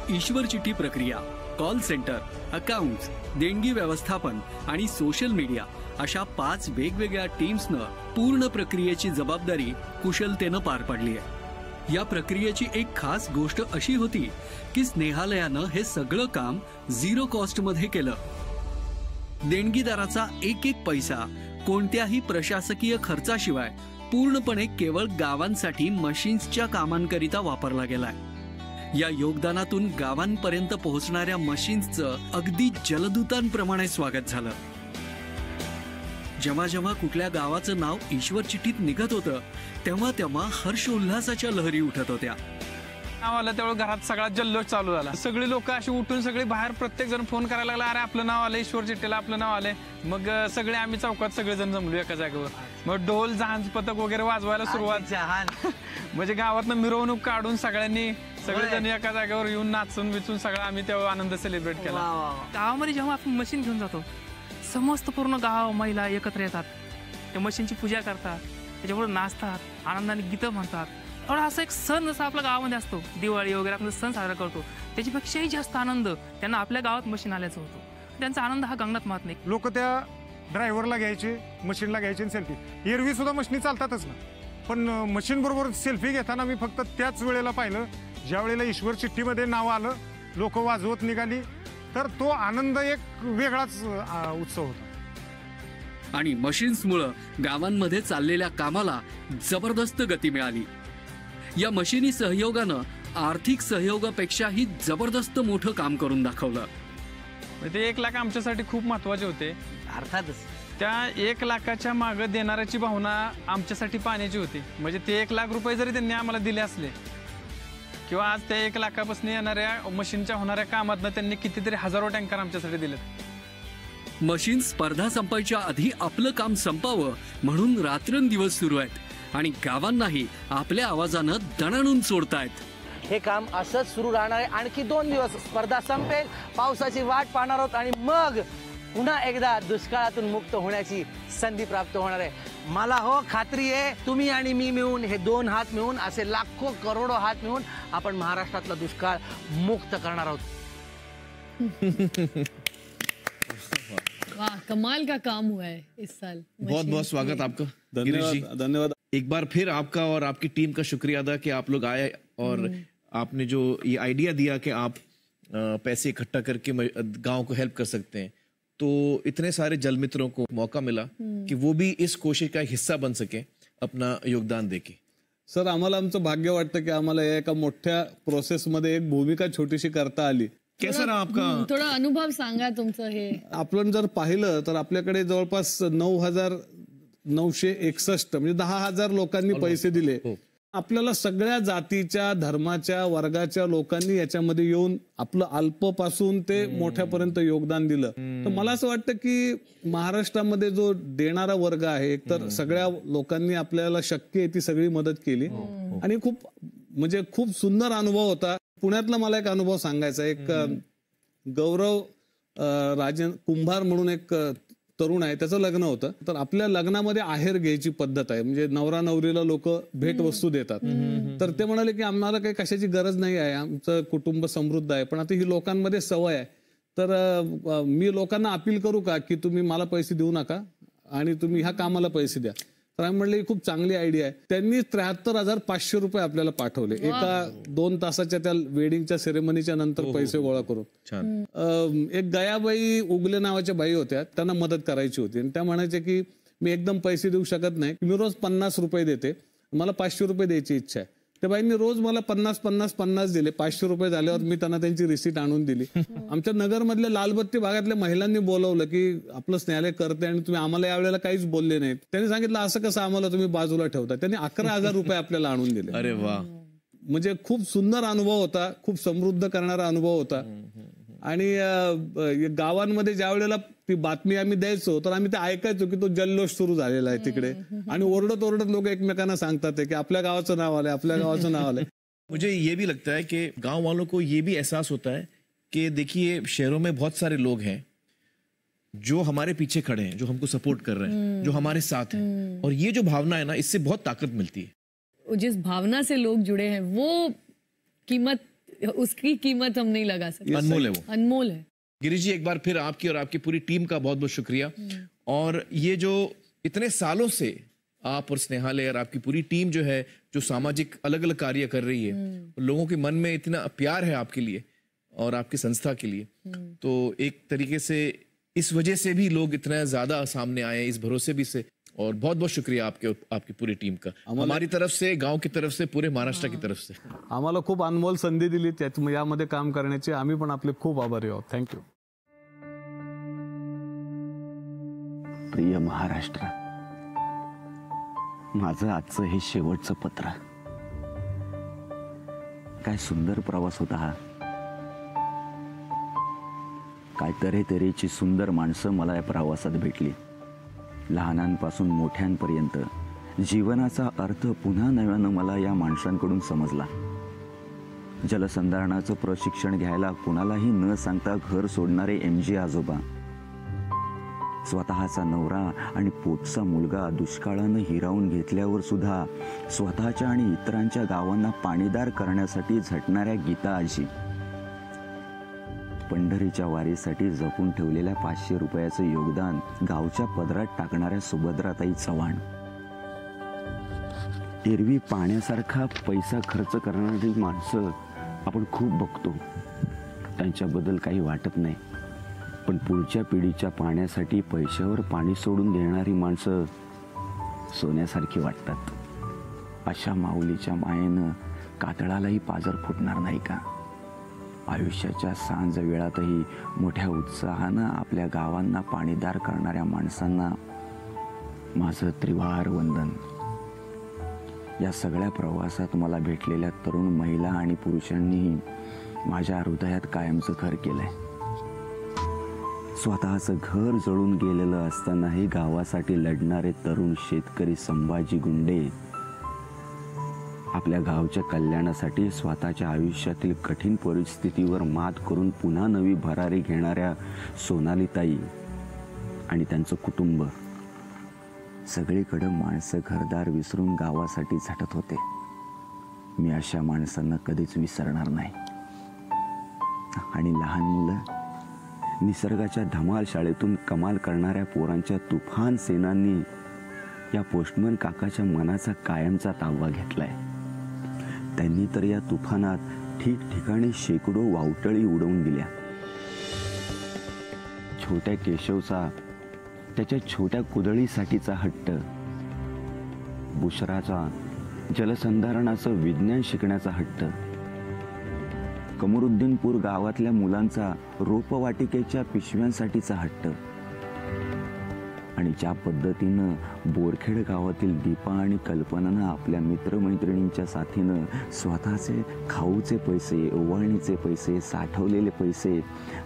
ईश्वर चिठ्ठी प्रक्रिया, कॉल सेंटर, अकाउंट्स, देणगी व्यवस्थापन आणि सोशल मीडिया अशा 5 वेगवेगळ्या टीम्सनं पूर्ण प्रक्रियेची जबाबदारी कुशलतेनं पार पाडली आहे. या प्रक्रियेची एक खास गोष्ट अशी होती की स्नेहालयानं हे सगळं काम 0 कॉस्ट मध्ये केलं. देणगीदाराचा एक पैसा कोणत्याही प्रशासकीय खर्चाशिवाय पूर्णपणे केवळ गावांसाठी मशीन्सच्या कामांकरिता वापरला गेलाय. या योगदानातून गावांपर्यंत पोहोचणाऱ्या मशीन्सचं अगदी जलदूतांप्रमाणे स्वागत झालं. जेव्हा जेव्हा कुठल्या गावाचं नाव ईश्वर चिठ्ठीत निघत होतं, तेव्हा तेव्हा हर्ष उल्हासाच्या लहरी उठत होत्या. नाव आलं त्यावेळी घरात सगळा जल्लोष चालू झाला. सगळी लोक अशी उठून सगळे बाहेर प्रत्येक जण फोन करायला लागला, अरे आपलं नाव आलं ईश्वर चिठ्ठीला, आपलं नाव आलंय. मग सगळे आम्ही चौकात सगळेजण जमलो एका जागेवर. मग ढोल जहाज पथक वगैरे वाजवायला सुरुवात. म्हणजे गावातनं मिरवणूक काढून सगळ्यांनी सगळेजण एका जागेवर येऊन नाचून विचून सगळा आम्ही तेव्हा आनंद सेलिब्रेट केला. गावामध्ये जेव्हा आपण मशीन घेऊन जातो, समस्त पूर्ण गाव महिला एकत्र येतात, त्या मशीनची पूजा करतात, त्याच्यावर नाचतात, आनंदाने गीतं म्हणतात. एवढा असा एक सण जसा आपल्या गावामध्ये असतो, दिवाळी वगैरे आपण सण साजरा करतो, त्याच्यापेक्षाही जास्त आनंद त्यांना आपल्या गावात मशीन आल्याचा होतो. त्यांचा आनंद हा गंगनात मात नाही. लोक त्या ड्रायव्हरला घ्यायचे, मशीनला घ्यायचे सेल्फी. एरवी सुद्धा मशीनी चालतातच ना, पण मशीन बरोबर सेल्फी घेताना मी फक्त त्याच वेळेला पाहिलं ज्या वेळेला ईश्वर चिठ्ठीमध्ये नाव आलं, लोक वाजवत निघाली, तर तो आनंद एक वेगळाच उत्सव होता. आणि मशीन्समुळं गावांमध्ये चाललेल्या कामाला जबरदस्त गती मिळाली. या मशीनी सहयोगानं आर्थिक सहयोगापेक्षाही जबरदस्त मोठं काम करून दाखवलं. ते 1 लाख आमच्यासाठी खूप महत्वाचे होते. अर्थातच त्या 1 लाखाच्या मागे देणाऱ्याची भावना आमच्यासाठी पाण्याची होती. म्हणजे ते 1 लाख रुपये जरी त्यांनी आम्हाला दिले असले किंवा आज त्या 1 लाखापासून येणाऱ्या मशीनच्या होणाऱ्या कामातनं त्यांनी कितीतरी हजारो टँकर आमच्यासाठी दिलेत. मशीन स्पर्धा संपायच्या आधी आपलं काम संपावं म्हणून रात्रंदिवस सुरू आहेत आणि गावांनाही आपल्या आवाजानं दणाणून सोडतायत. हे काम असंच सुरू राहणार आहे. आणखी 2 दिवस स्पर्धा संपेल, पावसाची वाट पाहणार आहोत आणि मग पुन्हा एकदा दुष्काळातून मुक्त होण्याची संधी प्राप्त होणार आहे. मला हो खात्री आहे, तुम्ही आणि मी मिळून, हे 2 हात मिळून, असे लाखो करोडो हात मिळून आपण महाराष्ट्रातला दुष्काळ मुक्त करणार आहोत. वाह, कमाल का काम हुआ है इस साल. बहुत बहुत स्वागत आपका. धन्यवाद. धन्यवाद. एक बार फिर आपका और आपकी टीम का शुक्रिया अदा कि आप लोग आए और आपने जो ये आइडिया दिया कि आप पैसे इकट्ठा करके गांव को हेल्प कर सकते हैं, तो इतने सारे जल मित्रों को मौका मिला कि वो भी इस कोशिश का हिस्सा बन सके, अपना योगदान देके. सर, आम्हाला आमचं भाग्य वाटतं की आम्हाला या एका मोठ्या प्रोसेसमध्ये एक भूमिका छोटीशी करता आली. कैसा रहा आपका? थोडा अनुभव सांगा तुमचं. हे आपण जर पाहिलं तर आपल्याकडे जवळपास 9,961 म्हणजे 10,000 लोकांनी पैसे दिले. आपल्याला सगळ्या जातीच्या, धर्माच्या, वर्गाच्या लोकांनी याच्यामध्ये येऊन आपलं अल्पपासून ते मोठ्यापर्यंत योगदान दिलं. तर मला असं वाटतं की महाराष्ट्रामध्ये जो देणारा वर्ग आहे, तर सगळ्या लोकांनी आपल्याला शक्य आहे ती सगळी मदत केली आणि खूप सुंदर अनुभव होता. पुण्यातला मला एक अनुभव सांगायचा. एक गौरव राजन कुंभार म्हणून एक तरुण आहे, त्याचं लग्न होतं. तर आपल्या लग्नामध्ये आहेर घ्यायची पद्धत आहे, म्हणजे नवरा नवरीला लोक भेटवस्तू देतात. तर ते म्हणाले की आम्हाला काही कशाची गरज नाही आहे, आमचं कुटुंब समृद्ध आहे, पण आता ही लोकांमध्ये सवय आहे. तर मी लोकांना अपील करू का की तुम्ही मला पैसे देऊ नका आणि तुम्ही ह्या कामाला पैसे द्या. तर आम्ही म्हणले खूप चांगली आयडिया आहे. त्यांनी 73,500 रुपये आपल्याला पाठवले एका 2 तासाच्या त्या वेडिंगच्या सेरेमनीच्या नंतर पैसे गोळा करून. एक गयाबाई उगले नावाच्या बाई होत्या, त्यांना मदत करायची होती आणि त्या म्हणायच्या की मी एकदम पैसे देऊ शकत नाही, मी रोज 50 रुपये देते, मला 500 रुपये द्यायची इच्छा आहे. त्या बाईंनी रोज मला 50 दिले. 500 रुपये झाल्यावर मी त्यांना त्यांची रिसीट आणून दिली. आमच्या नगरमधल्या लालबत्ती भागातल्या महिलांनी बोलवलं की आपलं स्नेहालय करते आणि तुम्ही आम्हाला यावेळेला काहीच बोलले नाहीत. त्यांनी सांगितलं असं कसं आम्हाला तुम्ही बाजूला ठेवता. त्यांनी 11,000 रुपये आपल्याला आणून दिले. अरे वा, म्हणजे खूप सुंदर अनुभव होता, खूप समृद्ध करणारा अनुभव होता. आणि गावांमध्ये ज्या वेळेला ती बातमी आम्ही द्यायचो तर आम्ही ते ऐकायचो की तो जल्लोष सुरू झालेला आहे तिकडे, आणि ओरडत ओरडत लोक एकमेकांना सांगतात की आपल्या गावाचं नाव आलंय, आपल्या गावाचं नाव आलंय. मुझे ये भी लगता है कि गांव वालों को ये भी एहसास होता है कि देखिए शहरों में बहुत सारे लोग हैं जो हमारे पीछे खड़े हैं, जो हमको सपोर्ट कर रहे हैं, जो हमारे साथ हैं, और ये जो भावना है ना, इससे बहुत ताकत मिलती है. जिस भावना से लोग जुड़े हैं वो कीमत, उसकी कीमत हम नहीं लगा सकते. अनमोल है वो, अनमोल है. गिरीश जी, एक बार फिर आपकी और आपकी पूरी टीम का बहुत बहुत शुक्रिया. और ये जो इतने सालों से आप और स्नेहालय और आपकी पूरी टीम जो है, जो सामाजिक अलग अलग कार्य कर रही है, लोगों के मन में इतना प्यार है आपके लिए और आपकी संस्था के लिए, तो एक तरीके से इस वजह से भी लोग इतना ज्यादा सामने आए, इस भरोसे भी से. और बहुत बहुत शुक्रिया आपकी पूरी टीम का, हमारी तरफ से, गांव की तरफ से, पूरे महाराष्ट्र की तरफ से. आम्हाला खूप अनमोल संधी दिली यामध्ये काम करण्याची. आम्ही पण आपले खूप आभारी आहोत. थँक्यू. प्रिय महाराष्ट्र, माझं आजचं हे शेवटचं पत्र. काय सुंदर प्रवास होता हा. काय तऱ्हेतऱ्हेची सुंदर माणसं मला या प्रवासात भेटली. लहानांपासून मोठ्यांपर्यंत जीवनाचा अर्थ पुन्हा नव्यानं मला या माणसांकडून समजला. जलसंधारणाचं प्रशिक्षण घ्यायला कुणालाही न सांगता घर सोडणारे MG आजोबा, स्वतःचा नवरा आणि पोटचा मुलगा दुष्काळानं हिरावून घेतल्यावर सुद्धा स्वतःच्या आणि इतरांच्या गावांना पाणीदार करण्यासाठी झटणाऱ्या गीता आजी, पंढरीच्या वारीसाठी जपून ठेवलेल्या 500 रुपयाचं योगदान गावच्या पदरात टाकणाऱ्या सुभद्राताई चव्हाण, एरवी पाण्यासारखा पैसा खर्च करणारी माणसं आपण खूप बघतो, त्यांच्याबद्दल काही वाटत नाही, पण पुढच्या पिढीच्या पाण्यासाठी पैशावर पाणी सोडून देणारी माणसं सोन्यासारखी वाटतात. अशा माऊलीच्या मायेनं कातळालाही पाजर फुटणार नाही का? आयुष्याच्या सांज वेळातही मोठ्या उत्साहानं आपल्या गावांना पाणीदार करणाऱ्या माणसांना माझं त्रिवार वंदन. या सगळ्या प्रवासात मला भेटलेल्या तरुण महिला आणि पुरुषांनीही माझ्या हृदयात कायमचं घर केलंय. स्वतःचं घर जळून गेलेलं असतानाही गावासाठी लढणारे तरुण शेतकरी संभाजी गुंडे, आपल्या गावच्या कल्याणासाठी स्वतःच्या आयुष्यातील कठीण परिस्थितीवर मात करून पुन्हा नवी भरारी घेणाऱ्या सोनालीताई आणि त्यांचं कुटुंब, सगळीकडे माणसं घरदार विसरून गावासाठी झटत होते. मी अशा माणसांना कधीच विसरणार नाही. आणि लहान मुलं, निसर्गाच्या धमाल शाळेतून कमाल करणाऱ्या पोरांच्या तुफान सेनांनी या पोस्टमन काकाच्या मनाचा कायमचा ताबा घेतलाय. त्यांनी तर या तुफानात ठिकठिकाणी शेकडो वावटळी उडवून दिल्या. छोट्या केशवचा त्याच्या छोट्या कुदळीसाठीचा हट्ट, बुशराचा जलसंधारणाचं विज्ञान शिकण्याचा हट्ट, कमरुद्दीनपूर गावातल्या मुलांचा रोपवाटिकेच्या पिशव्यांसाठीचा हट्ट, आणि ज्या पद्धतीनं बोरखेड गावातील दीपा आणि कल्पनानं आपल्या मित्रमैत्रिणींच्या साथीनं स्वतःचे खाऊचे पैसे, ओवाळणीचे पैसे, साठवलेले पैसे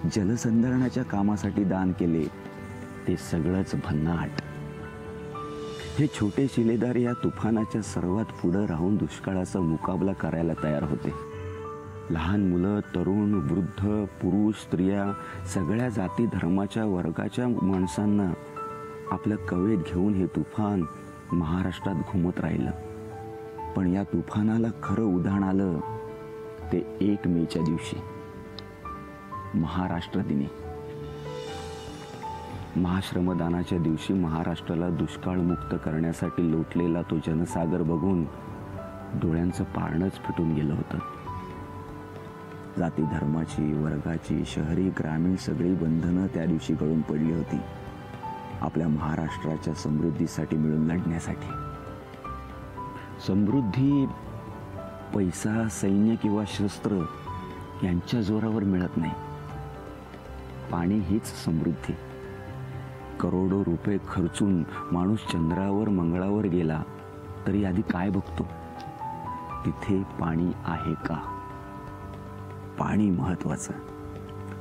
जलसंधारणाच्या कामासाठी दान केले, ते सगळंच भन्नाट. हे छोटे शिलेदार या तुफानाच्या सर्वात पुढं राहून दुष्काळाचा मुकाबला करायला तयार होते. लहान मुलं, तरुण, वृद्ध, पुरुष, स्त्रिया, सगळ्या जाती धर्माच्या वर्गाच्या माणसांना आपल्या कवेत घेऊन हे तुफान महाराष्ट्रात घुमत राहिलं. पण या तुफानाला खरं उधाण आलं ते 1 मेच्या दिवशी, महाराष्ट्र दिनी. महाश्रमदानाच्या दिवशी महाराष्ट्राला दुष्काळमुक्त करण्यासाठी लोटलेला तो जनसागर बघून डोळ्यांचं पारणंच फिटून गेलं होतं. जाती धर्माची, वर्गाची, शहरी ग्रामीण सगळी बंधनं त्या दिवशी गळून पडली होती आपल्या महाराष्ट्राच्या समृद्धीसाठी मिळून लढण्यासाठी. समृद्धी पैसा, सैन्य किंवा शस्त्र यांच्या जोरावर मिळत नाही. पाणी हीच समृद्धी. करोडो रुपये खर्चून माणूस चंद्रावर, मंगळावर गेला तरी आधी काय बघतो? तिथे पाणी आहे का? पाणी महत्वाचं.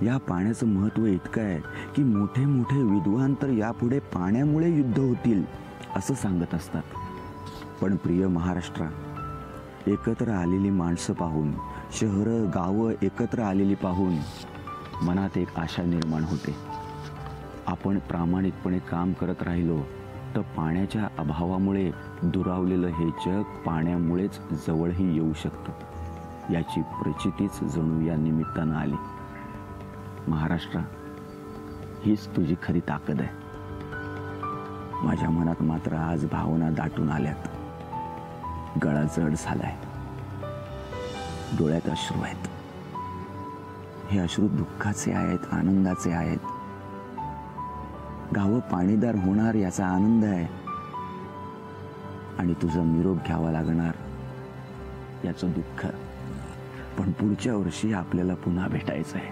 या पाण्याचं महत्व इतकं आहे की मोठे मोठे विद्वान तर यापुढे पाण्यामुळे युद्ध होतील असं सांगत असतात. पण प्रिय महाराष्ट्रा, एकत्र आलेली माणसं पाहून, शहरं गावं एकत्र आलेली पाहून मनात एक आशा निर्माण होते. आपण प्रामाणिकपणे काम करत राहिलो तर पाण्याच्या अभावामुळे दुरावलेलं हे जग पाण्यामुळेच जवळही येऊ शकतं याची प्रचितीच जणू या निमित्तानं आली. महाराष्ट्र, हीच तुझी खरी ताकद आहे. माझ्या मनात मात्र आज भावना दाटून आल्यात. गळा जड झालाय, डोळ्यात अश्रू आहेत. हे अश्रू दुःखाचे आहेत, आनंदाचे आहेत. गावं पाणीदार होणार याचा आनंद आहे आणि तुझा निरोप घ्यावा लागणार याचं दुःख. पण पुढच्या वर्षी आपल्याला पुन्हा भेटायचं आहे.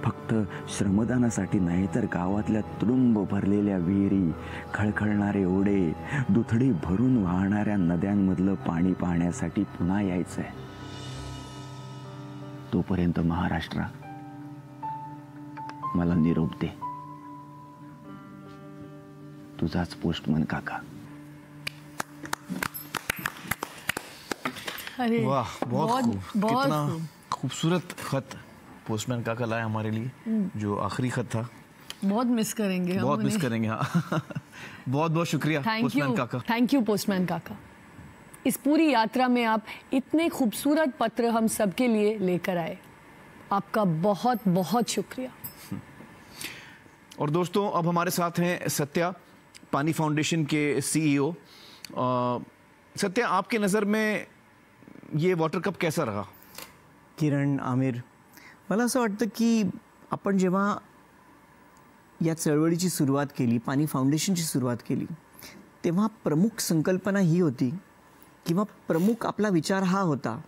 फक्त श्रमदानासाठी नाही तर गावातल्या तुडुंब भरलेल्या विहिरी, खळखळणारे ओढे, दुथडी भरून वाहणाऱ्या नद्यांमधलं पाणी पाहण्यासाठी पुन्हा यायचं आहे. तोपर्यंत महाराष्ट्र, मला निरोप दे. तुझाच पोस्टमन काका. अरे वाह, बहुत खूब. बहुत कितना खूब. खूबसूरत खत पोस्टमैन काका लाए हमारे लिए, जो आखिरी खत था. बहुत मिस करेंगे हम बहुत मिस उन्हें. करेंगे. हाँ. बहुत बहुत शुक्रिया पोस्टमैन काका. थैंक यू पोस्टमैन काका. इस पूरी यात्रा में आप इतने खूबसूरत पत्र हम सबके लिए लेकर आए. आपका बहुत बहुत शुक्रिया. और दोस्तों, अब हमारे साथ हैं सत्या, पानी फाउंडेशन के CEO. सत्या, आपके नज़र में ये वॉटर कप कैसा रहा? किरण, आमिर, मला असं वाटतं की आपण जेव्हा या चळवळीची सुरुवात केली, पाणी फाउंडेशनची सुरुवात केली, तेव्हा प्रमुख संकल्पना ही होती किंवा प्रमुख आपला विचार हा होता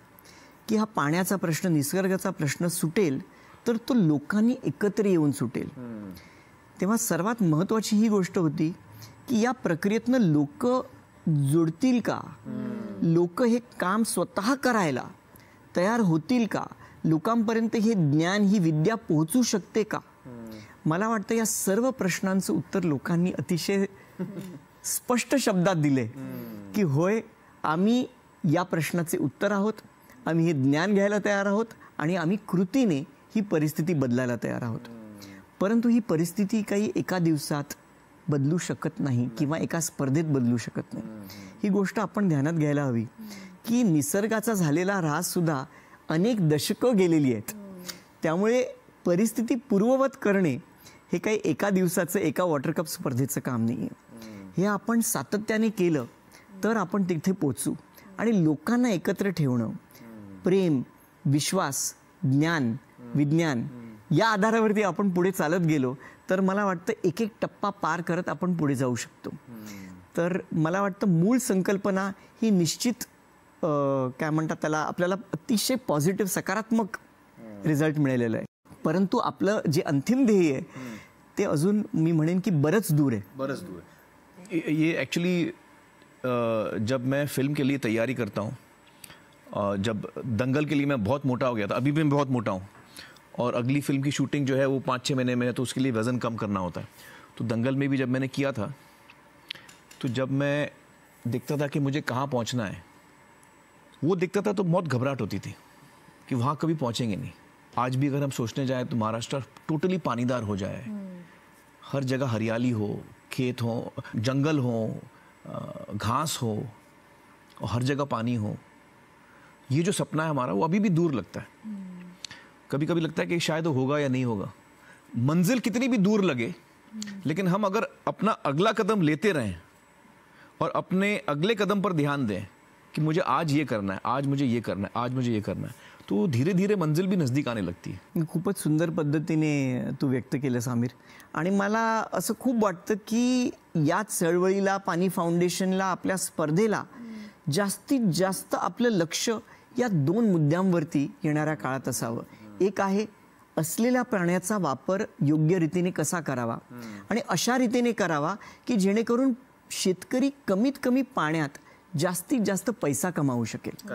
की हा पाण्याचा प्रश्न, निसर्गाचा प्रश्न सुटेल तर तो लोकांनी एकत्र येऊन सुटेल. तेव्हा सर्वात महत्त्वाची ही गोष्ट होती की या प्रक्रियेतनं लोक जुडतील का? लोक हे काम स्वतः करायला तयार होतील का? लोकांपर्यंत हे ज्ञान, ही विद्या पोहोचू शकते का? मला वाटतं या सर्व प्रश्नांचं उत्तर लोकांनी अतिशय स्पष्ट शब्दात दिले की होय, आम्ही या प्रश्नाचे उत्तर आहोत, आम्ही हे ज्ञान घ्यायला तयार आहोत आणि आम्ही कृतीने ही परिस्थिती बदलायला तयार आहोत. परंतु ही परिस्थिती काही एका दिवसात बदलू शकत नाही किंवा एका स्पर्धेत बदलू शकत नाही. ही गोष्ट आपण ध्यानात घ्यायला हवी की निसर्गाचा झालेला ह्राससुद्धा अनेक दशकं गेलेली आहेत. त्यामुळे परिस्थिती पूर्ववत करणे हे काही एका दिवसाचं, एका वॉटर कप स्पर्धेचं काम नाही आहे. हे आपण सातत्याने केलं तर आपण तिथे पोचू. आणि लोकांना एकत्र ठेवणं, प्रेम, विश्वास, ज्ञान, विज्ञान या आधारावरती आपण पुढे चालत गेलो तर मला वाटतं एक एक टप्पा पार करत आपण पुढे जाऊ शकतो. तर मला वाटतं मूळ संकल्पना ही निश्चित काय म्हणतात त्याला, आपल्याला अतिशय पॉझिटिव्ह, सकारात्मक रिझल्ट मिळालेला आहे. परंतु आपलं जे अंतिम ध्येय आहे ते अजून मी म्हणेन की बरंच दूर आहे. बरंच दूर है. ये एक्चुअली जब मैं फिल्म के लिए तैयारी करता हूँ, जब दंगल के लिए मैं बहुत मोटा हो गया था, अभी भी मैं बहुत मोटा हूँ, और अगली फिल्म की शूटिंग जो है वो 5-6 महीने में है, तो उसके लिए वज़न कम करना होता है. तो दंगल में भी जब मैंने किया था, तो जब मैं देखता था कि मुझे कहाँ पहुँचना है, वो दिखता था तो बहुत घबराहट होती थी कि वहाँ कभी पहुँचेंगे नहीं। आज भी अगर हम सोचने जाए तो महाराष्ट्र टोटली पानीदार हो जाए, हर जगह हरियाली हो, खेत हो, जंगल हो, घास हो और हर जगह पानी हो, ये जो सपना है हमारा वो अभी भी दूर लगता है। कभी कभी लगता है कि शायद वो होगा या नहीं होगा। मंजिल कितनी भी दूर लगे, लेकिन हम अगर अपना अगला कदम लेते रहें और अपने अगले कदम पर ध्यान दें कि मुझे आज ये करना है, आज मुझे ये करना है, आज मुझे ये करना है, तो धीरे धीरे मंजिल भी नजदीक आने लगती है। खूपच सुंदर पद्धतीने तू व्यक्त केलंस आमिर. आणि मला असं खूप वाटतं की या चळवळीला, पाणी फाउंडेशनला, आपल्या स्पर्धेला जास्तीत जास्त आपलं लक्ष या दोन मुद्द्यांवरती येणाऱ्या काळात असावं. एक आहे असलेल्या पाण्याचा वापर योग्य रीतीने कसा करावा आणि अशा रीतीने करावा की जेणेकरून शेतकरी कमीत कमी पाण्यात जास्तीत जास्त पैसा कमावू शकेल.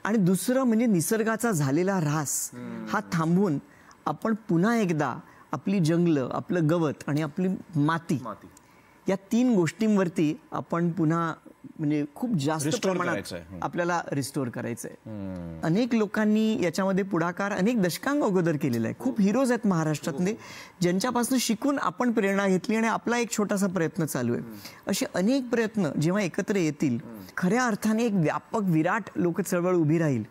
आणि दुसरं म्हणजे निसर्गाचा झालेला ऱ्हास हा थांबवून आपण पुन्हा एकदा आपली जंगलं, आपलं गवत आणि आपली माती या तीन गोष्टींवरती आपण पुन्हा म्हणजे खूप जास्त प्रमाणात आपल्याला रिस्टोर करायचं आहे. अनेक लोकांनी याच्यामध्ये पुढाकार अनेक दशकांग अगोदर केलेला आहे. खूप हिरोज आहेत महाराष्ट्रातले ज्यांच्यापासून शिकून आपण प्रेरणा घेतली आणि आपला एक छोटासा प्रयत्न चालू आहे. असे अनेक प्रयत्न जेव्हा एकत्र येतील, खऱ्या अर्थाने एक व्यापक विराट लोक चळवळ उभी राहील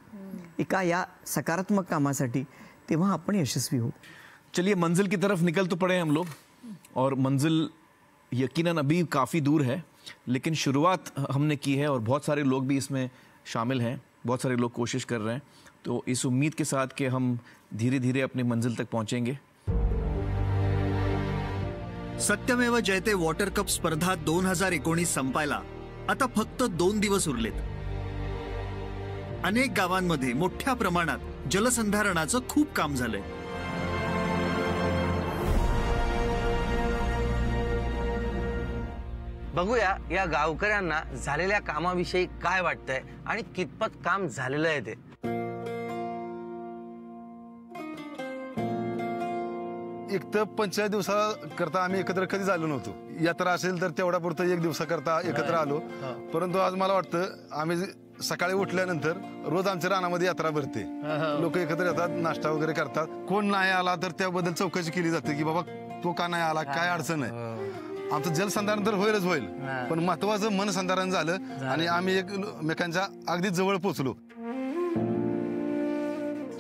एका या सकारात्मक कामासाठी, तेव्हा आपण यशस्वी होऊ. चलिए मंजिल की तरफ निकल तो पड़े हम लोग, और मंजिल यकीनन अभी काफ़ी दूर है, लेकिन शुरुआत हमने की है और बहुत सारे लोग भी इसमें शामिल हैं, बहुत सारे लोग कोशिश कर रहे हैं. तो इस उम्मीद के साथ कि हम धीरे धीरे अपनी मंजिल तक पहुंचेंगे. सत्यमेव जयते वॉटर कप स्पर्धा 2019 संपायला आता फक्त 2 दिवस उरलेत. अनेक गावांमध्ये मोठ्या प्रमाणात जलसंधारणाचं खूप काम झालंय. बघूया या गावकऱ्यांना झालेल्या कामाविषयी काय वाटतंय आणि कितपत काम झालेलं आहे ते. एक तर 45 दिवसाकरता आम्ही एकत्र कधी झालो नव्हतो. यात्रा असेल तर तेवढा पुरतं 1 दिवसाकरता एकत्र आलो. परंतु आज मला वाटतं आम्ही सकाळी उठल्यानंतर रोज आमच्या रानामध्ये यात्रा भरते. लोक एकत्र येतात, नाश्ता वगैरे करतात. कोण नाही आला तर त्याबद्दल चौकशी केली जाते की बाबा तो का नाही आला, काय अडचण आहे. आमचं जलसंधारण तर होईलच होईल, पण महत्वाचं मनसंधारण झालं आणि आम्ही एकमेकांच्या अगदी जवळ पोहोचलो.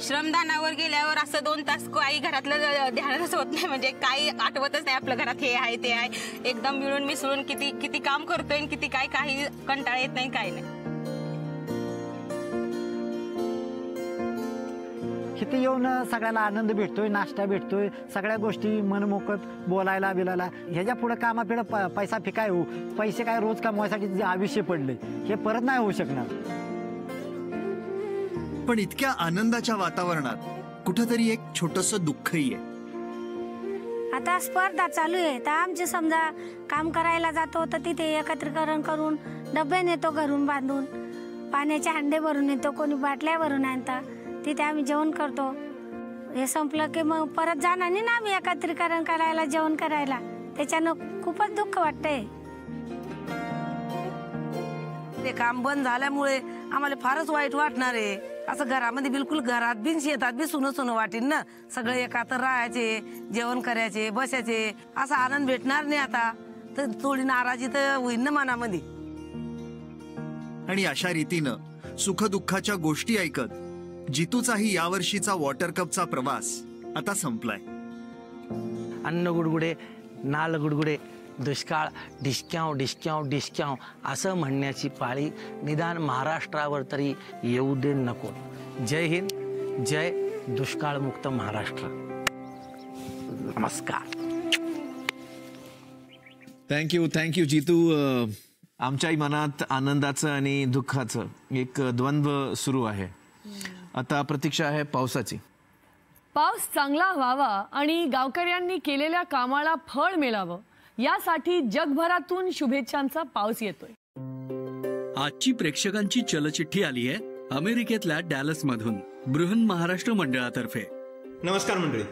श्रमदानावर गेल्यावर असं 2 तास काही घरातलं ध्यानच होत नाही, म्हणजे काही आठवतच नाही आपल्या घरात हे आहे ते आहे. एकदम मिळून मिसळून किती काम करतोय, किती काही कंटाळा येत नाही, काही नाही. इथे येऊन सगळ्याला आनंद भेटतोय, नाश्ता भेटतोय, सगळ्या गोष्टी मनमोकत बोलायला बिलायला. ह्याच्या पुढे कामापिढं पैसा फिकाय होऊ, पैसे काय रोज कमवायसाठी जे आयुष्य पडले हे परत नाही होऊ शकणार. पण इतक्या आनंदाच्या वातावरणात कुठेतरी एक छोटंसं दुःखही आहे. आता स्पर्धा चालू आहे, तर आमचे समजा काम करायला जातो तर तिथे एकत्रीकरण करून डबे नेतो घरून बांधून, पाण्याचे हांडे भरून नेतो, कोणी बाटल्या भरून आणतात, तिथे आम्ही जेवण करतो. हे संपलं की मग परत जाणार नाही ना आम्ही एकत्रीकरण करायला, जेवण करायला. त्याच्यानं खूपच दुःख वाटतंय. ते काम बंद झाल्यामुळे आम्हाला फारच वाईट वाटणार आहे. असं घरामध्ये बिलकुल घरात बी शेतात बी सुनं वाटेल ना. सगळे एकातर राहायचे, जेवण करायचे, बसायचे, असा आनंद भेटणार नाही आता. तर थोडी नाराजी तर होईल ना मनामध्ये. आणि अशा रीतीनं सुखदुःखाच्या गोष्टी ऐकत जितूचाही यावर्षीचा वॉटर कपचा प्रवास आता संपलाय. अन्न गुडगुडे, नाल गुडगुडे, दुष्काळ डिस्क्याव डिस्क्याव डिस्क्याव असं म्हणण्याची पाळी निदान महाराष्ट्रावर तरी येऊ दे नको. जय हिंद, जय दुष्काळमुक्त महाराष्ट्र. नमस्कार. थँक्यू जितू. आमच्याही मनात आनंदाचं आणि दुःखाचं एक द्वंद्व सुरू आहे. आता प्रतीक्षा आहे पावसाची. पाऊस चांगला व्हावा आणि गावकऱ्यांनी केलेल्या कामाला फळ मिळावं यासाठी जगभरातून शुभेच्छांचा पाऊस येतोय. आजची प्रेक्षकांची चलचिठ्ठी आली आहे अमेरिकेतल्या डॅलस मधून बृहन महाराष्ट्र मंडळातर्फे. नमस्कार मंडळी.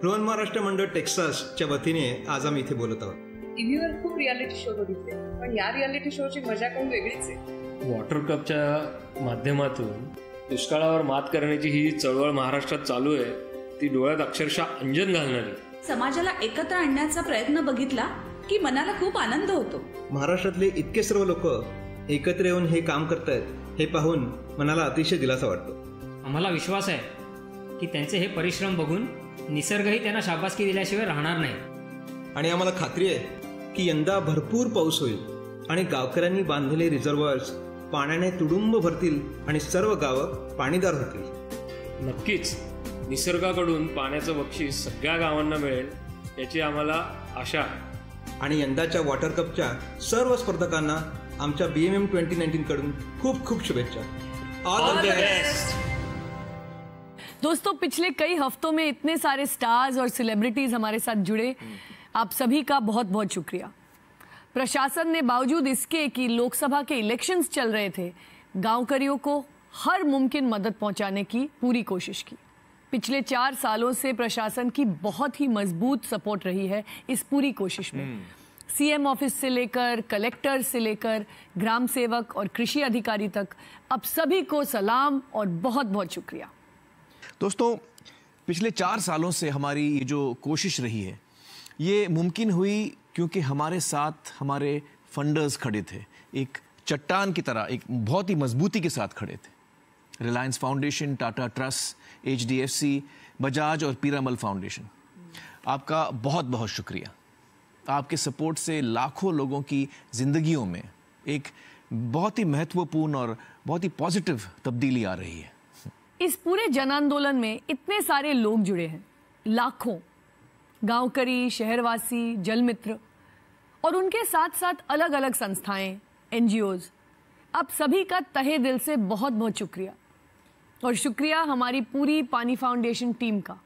बृहन महाराष्ट्र मंडळ टेक्सासच्या वतीने आज आम्ही इथे बोलत आहोत. टीव्हीवर खूप रियालिटी शो बघितले, पण या रियालिटी शोची मजा काही वेगळीच आहे. वॉटर कपच्या माध्यमातून दुष्काळावर मात करण्याची ही चळवळ महाराष्ट्रात चालू आहे, ती डोळ्यात अक्षरशः अंजन घालणारी. समाजाला एकत्र आणण्याचा प्रयत्न बघितला की मनाला खूप आनंद होतो. महाराष्ट्रातले इतके सर्व लोक एकत्र येऊन हे काम करतायत हे पाहून मनाला अतिशय दिलासा वाटतो. आम्हाला विश्वास आहे की त्यांचे हे परिश्रम बघून निसर्गही त्यांना शाबासकी दिल्याशिवाय राहणार नाही. आणि आम्हाला खात्री आहे की यंदा भरपूर पाऊस होईल आणि गावकऱ्यांनी बांधलेले रिझर्व्हर्स पाण्याने तुडुंब भरतील आणि सर्व गावं पाणीदार होतील. नक्कीच निसर्गाकडून पाण्याचं बक्षीस सगळ्या गावांना मिळेल याची आम्हाला आशा आहे. आणि यंदाच्या वॉटर कपच्या सर्व स्पर्धकांना आमच्या BMM 2019 कडून खूप खूप शुभेच्छा. All the best. दोस्तों, पिछले कई हफ्तों में इतने सारे स्टार्स और सेलिब्रिटीज हमारे साथ जुड़े, आप सभी का बहुत बहुत शुक्रिया. प्रशासन ने बावजूद इसके कि लोकसभा के इलेक्शंस चल रहे थे, गांवकरियों को हर मुमकिन मदद पहुंचाने की पूरी कोशिश की. पिछले 4 सालों से प्रशासन की बहुत ही मजबूत सपोर्ट रही है इस पूरी कोशिश में. CM ऑफिस से लेकर कलेक्टर से लेकर ग्राम सेवक और कृषि अधिकारी तक, अब सभी को सलाम और बहुत बहुत शुक्रिया. दोस्तों, पिछले 4 सालों से हमारी ये जो कोशिश रही है ये मुमकिन हुई क्योंकि हमारे साथ हमारे फंडर्स खड़े थे, एक चट्टान की तरह, एक बहुत ही मजबूती के साथ खड़े थे. Reliance foundation, Tata trust, HDFC, Bajaj और पीरामल फाउंडेशन, आपका बहुत बहुत शुक्रिया. आपके सपोर्ट से लाखों लोगों की जिंदगियों में एक बहुत ही महत्वपूर्ण और बहुत ही पॉजिटिव तब्दीली आ रही है. इस पूरे जन आंदोलन में इतने सारे लोग जुड़े हैं, लाखों गांवकरी, शहरवासी, जल मित्र और उनके साथ साथ अलग अलग संस्थाएं, NGOs. आप सभी का तहे दिल से बहुत बहुत शुक्रिया. और शुक्रिया हमारी पूरी पानी फाउंडेशन टीम का.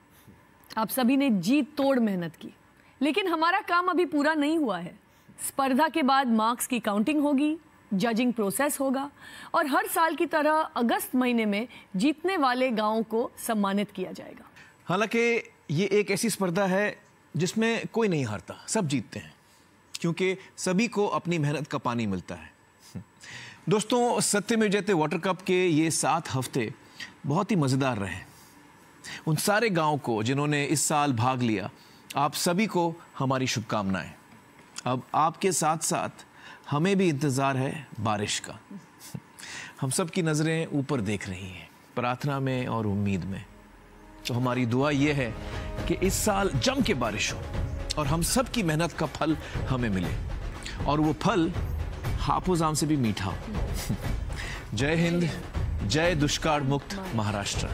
आप सभी ने जी तोड़ मेहनत की. लेकिन हमारा काम अभी पूरा नहीं हुआ है. स्पर्धा के बाद मार्क्स की काउंटिंग होगी, जजिंग प्रोसेस होगा और हर साल की तरह अगस्त महीने में जीतने वाले गांवों को सम्मानित किया जाएगा. हालांकि ये एक ऐसी स्पर्धा है जिसमें कोई नहीं हारता, सब जीतते हैं, क्योंकि सभी को अपनी मेहनत का पानी मिलता है. दोस्तों, सत्यमेव जयते वाटर कप के ये 7 हफ्ते बहुत ही मज़ेदार रहे. उन सारे गांवों को जिन्होंने इस साल भाग लिया, आप सभी को हमारी शुभकामनाएं. अब आपके साथ साथ हमें भी इंतज़ार है बारिश का. हम सब की नज़रें ऊपर देख रही हैं, प्रार्थना में और उम्मीद में. तो हमारी दुआ ये है कि इस साल जम के बारिश हो और हम सब की मेहनत का फल हमें मिले, और वो फल हापुस आम से भी मीठा हो. जय हिंद, जय दुष्काळ मुक्त महाराष्ट्र.